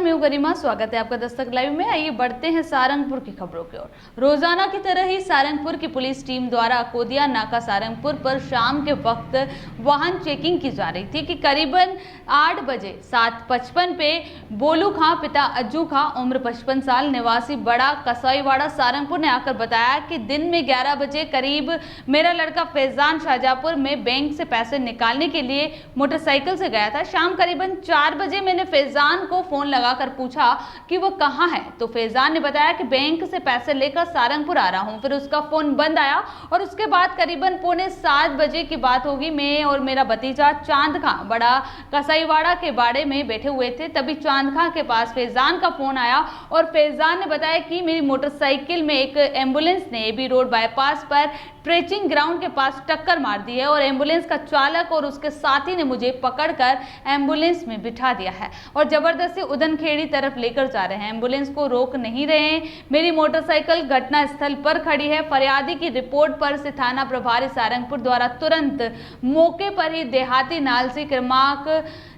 मैं हूं गरिमा। स्वागत है आपका दस्तक लाइव में। आइए बढ़ते हैं सारंगपुर की खबरों की ओर। रोजाना की तरह ही सारंगपुर की पुलिस टीम द्वारा कोदिया नाका सारंगपुर पर शाम के वक्त वाहन चेकिंग की जा रही थी कि करीबन 8 बजे 7:55 पे बोलू खां पिता अज्जू खां उम्र 55 साल निवासी बड़ा कसाईवाड़ा सारंगपुर ने आकर बताया कि दिन में 11 बजे करीब मेरा लड़का फैजान शाहजहांपुर में बैंक से पैसे निकालने के लिए मोटरसाइकिल से गया था। शाम करीबन 4 बजे मैंने फैजान को फोन लगाकर पूछा कि वो कहाँ है, तो फैजान ने बताया कि बैंक से पैसे लेकर सारंगपुर आ रहा हूँ। फिर उसका फोन बंद आया और उसके बाद करीबन 6:45 बजे की बात होगी, मैं और मेरा भतीजा चांद खां बड़ा कसाईवाड़ा के बाड़े में बैठे हुए थे। तभी चांद खां के पास फैजान का फोन आया और फैजान ने बताया कि मेरी मोटरसाइकिल में एक एम्बुलेंस ने एबी रोड बाईपास पर ट्रेचिंग ग्राउंड के पास टक्कर मार दी है और एम्बुलेंस का चालक और उसके साथी ने मुझे पकड़कर एम्बुलेंस में बिठा दिया है और जबरदस्ती उदनखेड़ी तरफ लेकर जा रहे हैं। एम्बुलेंस को रोक नहीं रहे हैं। मेरी मोटरसाइकिल घटना स्थल पर खड़ी है। फरियादी की रिपोर्ट पर से थाना प्रभारी सारंगपुर द्वारा तुरंत मौके पर ही देहाती नालसी क्रमांक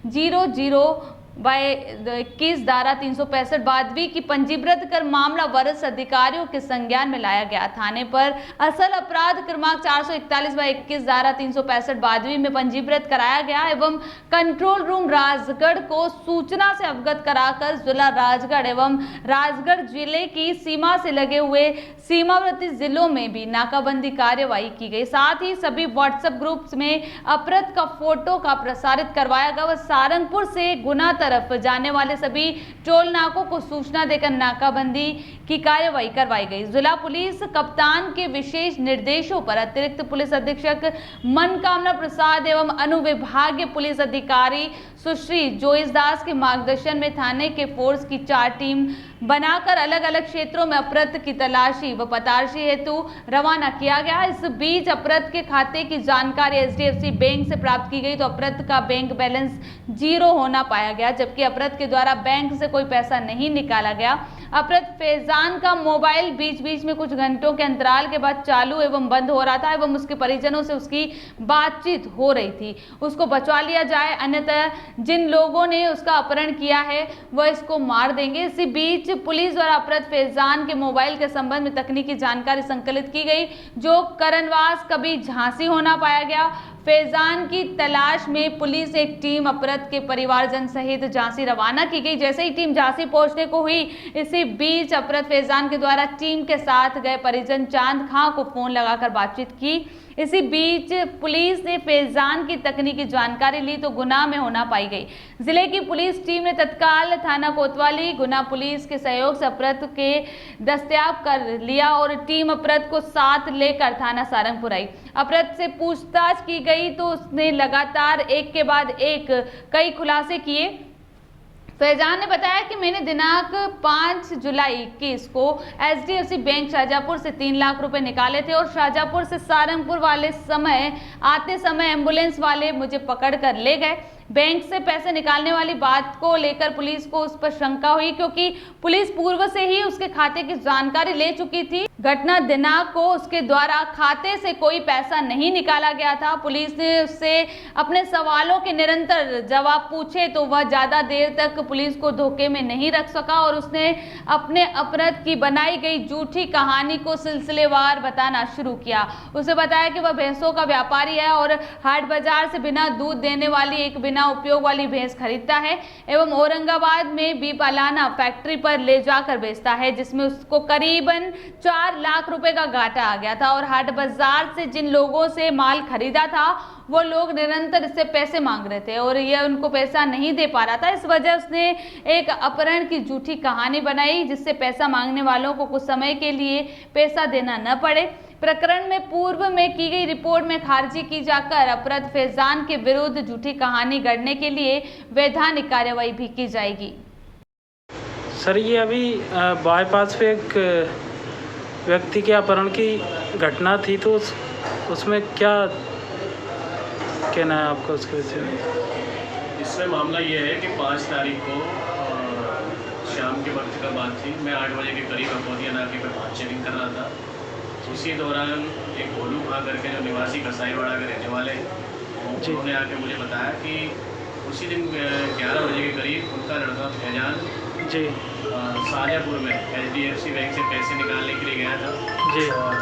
00/21 धारा 365 बादवी की पंजीबृत कर मामला वरिष्ठ अधिकारियों के संज्ञान में लाया गया। थाने पर असल अपराध क्रमांक 441/21 धारा 365 बादवी में पंजीबृत कराया गया एवं कंट्रोल रूम राजगढ़ को सूचना से अवगत कराकर जिला राजगढ़ एवं राजगढ़ जिले की सीमा से लगे हुए सीमावर्ती जिलों में भी नाकाबंदी कार्यवाही की गई। साथ ही सभी व्हाट्सएप ग्रुप्स में अपराध का फोटो का प्रसारित करवाया गया व सारंगपुर से गुना तरफ जाने वाले सभी टोल नाकों को सूचना देकर नाकाबंदी की कार्यवाही करवाई गई। जिला पुलिस कप्तान के विशेष निर्देशों पर अतिरिक्त पुलिस अधीक्षक मनकामना प्रसाद एवं अनुविभागीय पुलिस अधिकारी सुश्री जोइस दास के मार्गदर्शन में थाने के फोर्स की 4 टीम बनाकर अलग अलग क्षेत्रों में अपराध की तलाशी व पताशी हेतु रवाना किया गया। इस बीच अपराध के खाते की जानकारी HDFC बैंक से प्राप्त की गई तो अपराध का बैंक बैलेंस 0 होना पाया गया, जबकि अपराध के द्वारा बैंक से कोई पैसा नहीं निकाला गया। अपराध फैजान का मोबाइल बीच बीच में कुछ घंटों के अंतराल के बाद चालू एवं बंद हो रहा था एवं उसके परिजनों से उसकी बातचीत हो रही थी। उसको बचा लिया जाए, अन्यथा जिन लोगों ने उसका अपहरण किया है वह इसको मार देंगे। इसी बीच पुलिस द्वारा अपराध फैजान के मोबाइल के संबंध में तकनीकी जानकारी संकलित की गई, जो करणवास कभी झांसी होना पाया गया। फैजान की तलाश में पुलिस एक टीम अपराध के परिवारजन सहित झांसी रवाना की गई। जैसे ही टीम झांसी पहुंचने को हुई, इसी बीच अपराध फैजान के द्वारा टीम के साथ गए परिजन चांद खां को फोन लगाकर बातचीत की। इसी बीच पुलिस ने फैजान की तकनीकी जानकारी ली तो गुना में होना पाई गई। जिले की पुलिस टीम ने तत्काल थाना कोतवाली गुना पुलिस के सहयोग से अपराध के दस्तयाब कर लिया और टीम अपराध को साथ लेकर थाना सारंगपुर आई। अपराध से पूछताछ की गई तो उसने लगातार एक के बाद एक कई खुलासे किए। फैजान ने बताया कि मैंने दिनांक 5 जुलाई 21 को HDFC बैंक शाहजहांपुर से 3 लाख रुपए निकाले थे और शाहजहांपुर से सारंगपुर वाले आते समय एम्बुलेंस वाले मुझे पकड़कर ले गए। बैंक से पैसे निकालने वाली बात को लेकर पुलिस को उस पर शंका हुई, क्योंकि पुलिस पूर्व से ही उसके खाते की जानकारी ले चुकी थी। घटना दिनांक को उसके द्वारा खाते से कोई पैसा नहीं निकाला गया था। पुलिस ने उससे अपने सवालों के निरंतर जवाब पूछे तो वह ज्यादा देर तक पुलिस को धोखे में नहीं रख सका और उसने अपने अपराध की बनाई गई झूठी कहानी को सिलसिलेवार बताना शुरू किया। उसे बताया कि वह भैंसों का व्यापारी है और हाट बाजार से बिना दूध देने वाली एक बिना उपयोग वाली भैंस खरीदता है एवं औरंगाबाद में भी पालाना फैक्ट्री पर ले जाकर बेचता है, जिसमें उसको करीबन 4 लाख रुपए का घाटा आ गया था और हाट बाजार से जिन लोगों से माल खरीदा था वो लोग निरंतर इससे पैसे मांग रहे थे और ये उनको पैसा नहीं दे पा रहा था। इस वजह उसने एक अपहरण की झूठी कहानी बनाई, जिससे पैसा मांगने वालों को कुछ समय के लिए पैसा देना न पड़े। प्रकरण में पूर्व में की गई रिपोर्ट में खारिजी की जाकर अपराध फैजान के विरुद्ध झूठी कहानी गढ़ने के लिए वैधानिक कार्यवाही भी की जाएगी। सर, ये अभी बाईपास पे एक व्यक्ति के अपहरण की घटना थी, तो उसमें क्या कहना है आपका उसके विषय में? इसमें मामला ये है कि 5 तारीख को शाम के वक्त का बात थी। मैं 8 बजे के करीब कोदिया नाके पर वाहन चेकिंग कर रहा था। उसी दौरान एक बोलू खां करके जो निवासी कसाईवाड़ा के रहने वाले, उन्होंने आके मुझे बताया कि उसी दिन 11 बजे के करीब उनका लड़का फैजान जी शाहजहाँपुर में HDFC बैंक से पैसे निकालने के लिए गया था जी और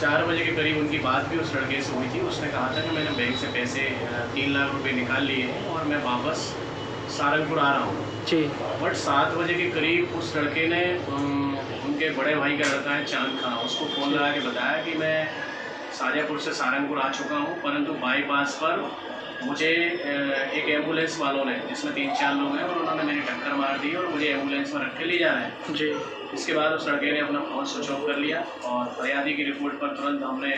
4 बजे के करीब उनकी बात भी उस लड़के से हुई थी। उसने कहा था कि मैंने बैंक से पैसे 3 लाख रुपए निकाल लिए हैं और मैं वापस सारंगपुर आ रहा हूँ। जी बट 7 बजे के करीब उस लड़के ने उनके बड़े भाई का लड़का है चांद खां, उसको फ़ोन लगा के बताया कि मैं शाहजहाँपुर से सारंगपुर आ चुका हूँ, परंतु बाईपास पर मुझे एक एम्बुलेंस वालों ने, जिसमें 3-4 लोग हैं, और उन्होंने मेरी टक्कर मार दी और मुझे एम्बुलेंस में रख के ले जा रहे हैं। जी इसके बाद उस लड़के ने अपना फ़ोन स्विच ऑफ कर लिया और फरियादी की रिपोर्ट पर तुरंत हमने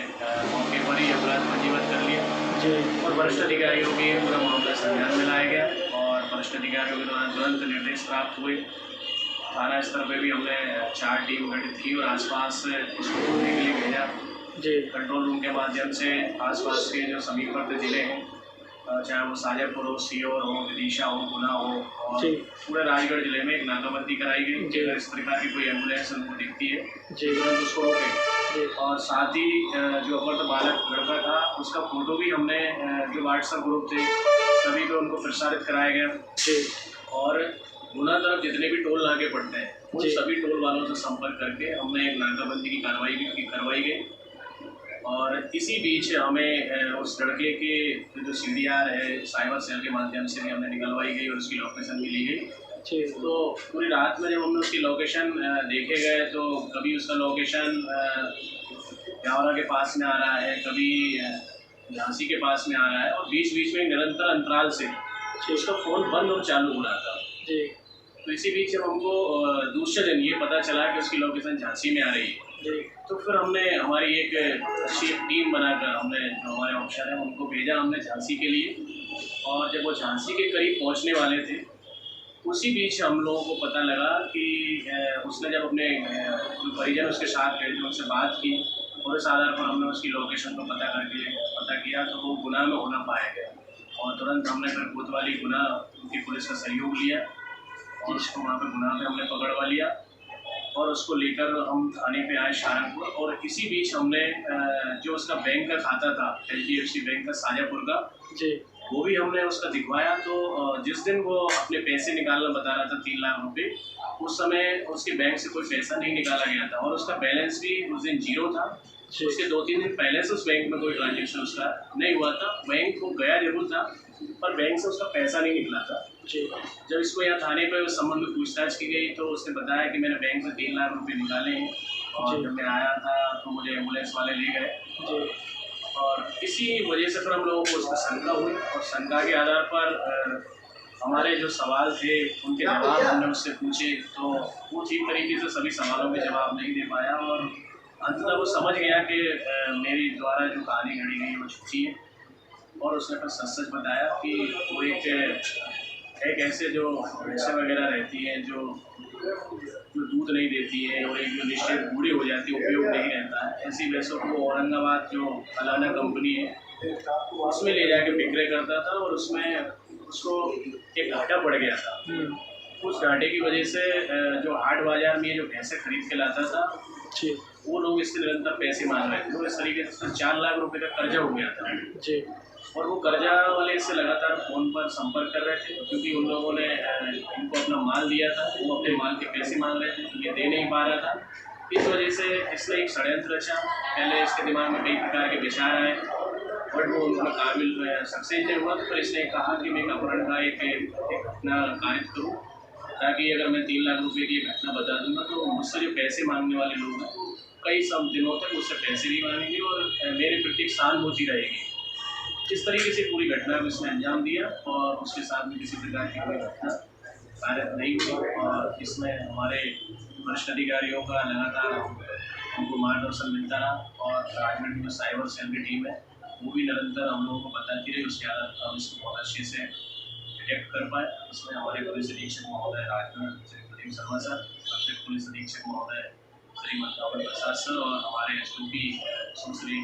मौके पर ही अपराध पंजीबद्ध कर लिया जी और वरिष्ठ अधिकारियों के पूरा मामला संज्ञान में लाया गया और वरिष्ठ अधिकारियों के द्वारा तुरंत निर्देश प्राप्त हुए। थाना स्तर पर भी हमने 4 टीम गठित की और आसपास इसको ढूंढने के लिए भेजा। जी कंट्रोल रूम के माध्यम से आसपास के जो समीपवर्ती जिले हैं, चाहे वो शाहजहाँपुर हो, सीहोर हो, विदिशा हो, गुना हो, और जी पूरे राजगढ़ जिले में एक नाकाबंदी कराई गई। जी। अगर इस प्रकार की कोई एम्बुलेंस उनको दिखती है जी तुरंत उसको रोके। जी और साथ ही जो अपहृत बालक लड़का था उसका फोटो भी हमने जो व्हाट्सएप ग्रुप थे सभी पे उनको प्रसारित कराया गया। जी और गुना तरफ जितने भी टोल नाके पड़ते हैं उन जी। सभी टोल वालों से संपर्क करके हमने एक नाकाबंदी की कार्रवाई भी करवाई गई। और इसी बीच हमें उस लड़के के जो CDR है साइबर सेल के माध्यम से भी हमने निकलवाई गई और उसकी लोकेशन भी ली गई। जी तो पूरी रात में जब हमने उसकी लोकेशन देखे गए तो कभी उसका लोकेशन ब्यावरा के पास में आ रहा है, कभी झांसी के पास में आ रहा है, और बीच बीच में निरंतर अंतराल से उसका फ़ोन बंद और चालू हो रहा था। जी तो इसी बीच जब हमको दूसरे दिन ये पता चला कि उसकी लोकेशन झांसी में आ रही है, जी तो फिर हमने हमारी एक अच्छी टीम बनाकर हमने जो हमारे ऑफिसर हैं उनको भेजा हमने झांसी के लिए। और जब वो झांसी के करीब पहुंचने वाले थे उसी बीच हम लोगों को पता लगा कि उसने जब अपने जो परिजन उसके साथ गए थे उनसे बात की और इस आधार पर हमने उसकी लोकेशन को पता किया तो वो गुना में होना पाया गया। और तुरंत हमने फिर कोतवाली गुना की पुलिस का सहयोग लिया और उसको वहाँ पे गुना में हमने पकड़वा लिया और उसको लेकर हम थाने पे आए शाहजहाँपुर। और इसी बीच हमने जो उसका बैंक का खाता था HDFC बैंक का शाहजहाँपुर का, जी वो भी हमने उसका दिखवाया। तो जिस दिन वो अपने पैसे निकालना बता रहा था 3 लाख रुपए, उस समय उसके बैंक से कोई पैसा नहीं निकाला गया था और उसका बैलेंस भी उस दिन 0 था। जी उसके 2-3 दिन पहले से उस बैंक में कोई ट्रांजेक्शन उसका नहीं हुआ था। बैंक वो गया जरूर था पर बैंक से उसका पैसा नहीं निकला था। जी जब इसको यहाँ थाने पर उस संबंध में पूछताछ की गई तो उसने बताया कि मैंने बैंक से 3 लाख रुपए निकाले हैं और जी। जब मैं आया था तो मुझे एम्बुलेंस वाले ले गए। जी और इसी वजह से फिर हम लोगों को उसका शंका हुई और शंका के आधार पर हमारे जो सवाल थे उनके जवाब हमने उससे पूछे तो वो ठीक तरीके से सभी सवालों के जवाब नहीं दे पाया और अंततः वो समझ गया कि मेरी द्वारा जो कहानी घड़ी गई वो झूठी है। और उसने फिर सच बताया कि वो एक ऐसे जो भैंसें वगैरह रहती हैं जो दूध नहीं देती है और एक जो निश्चित बूढ़ी हो जाती है, उपयोग नहीं रहता है, ऐसी भैंसों को औरंगाबाद जो फलाना कंपनी है उसमें ले जाके विक्रय करता था और उसमें उसको एक घाटा पड़ गया था। उस घाटे की वजह से जो हाट बाजार में ये जो भैंसें खरीद के लाता था जी वो लोग इससे निरंतर पैसे मांग रहे थे। तो इस तरीके से 4 लाख रुपए का कर्जा हो गया था जी और वो कर्जा वाले इससे लगातार फ़ोन पर संपर्क कर रहे थे क्योंकि उन लोगों ने इनको अपना माल दिया था, वो अपने माल के पैसे मांग रहे थे, ये दे नहीं पा रहा था। इस वजह से इसने एक षड्यंत्र रचा। पहले इसके दिमाग में कई प्रकार के विचार आए बट वो उनका काबिल सक्सेस नहीं हुआ। तो फिर इसने कहा कि मैं एक अपहरण का एक घटना कारित करूँ ताकि अगर मैं 3 लाख रुपए की घटना बता दूंगा तो मुझसे जो पैसे मांगने वाले लोग हैं वो कई सब दिनों तक मुझसे पैसे नहीं मांगेंगे और मेरे प्रति सहानुभूति रहेगी। इस तरीके से पूरी घटना को इसने अंजाम दिया और उसके साथ में किसी प्रकार की कोई घटना कार्यरत नहीं हुई। और इसमें हमारे वरिष्ठ अधिकारियों का लगातार हमको मार्गदर्शन मिलता रहा और राजगढ़ की जो साइबर सेल की टीम है वो भी निरंतर हम लोगों को बताती रही। उसके आधार पर हम इसको बहुत अच्छे से डिटेक्ट कर पाए। इसमें हमारे पुलिस अधीक्षक महोदय राजगढ़ श्री प्रदीप शर्मा सर, अतिरिक्त पुलिस अधीक्षक महोदय श्री मनकावल प्रसाद सर और हमारे SOP सुश्री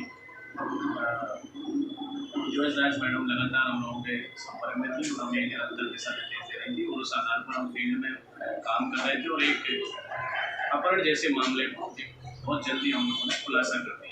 जोश राज मैडम लगातार हम लोगों के संपर्क में थी और हमें निरंतर दिशा निर्देश दे रही थी और उस आधार पर हम फील्ड में काम कर रहे थे और एक अपहरण जैसे मामले को बहुत जल्दी हम लोगों ने खुलासा कर दिया।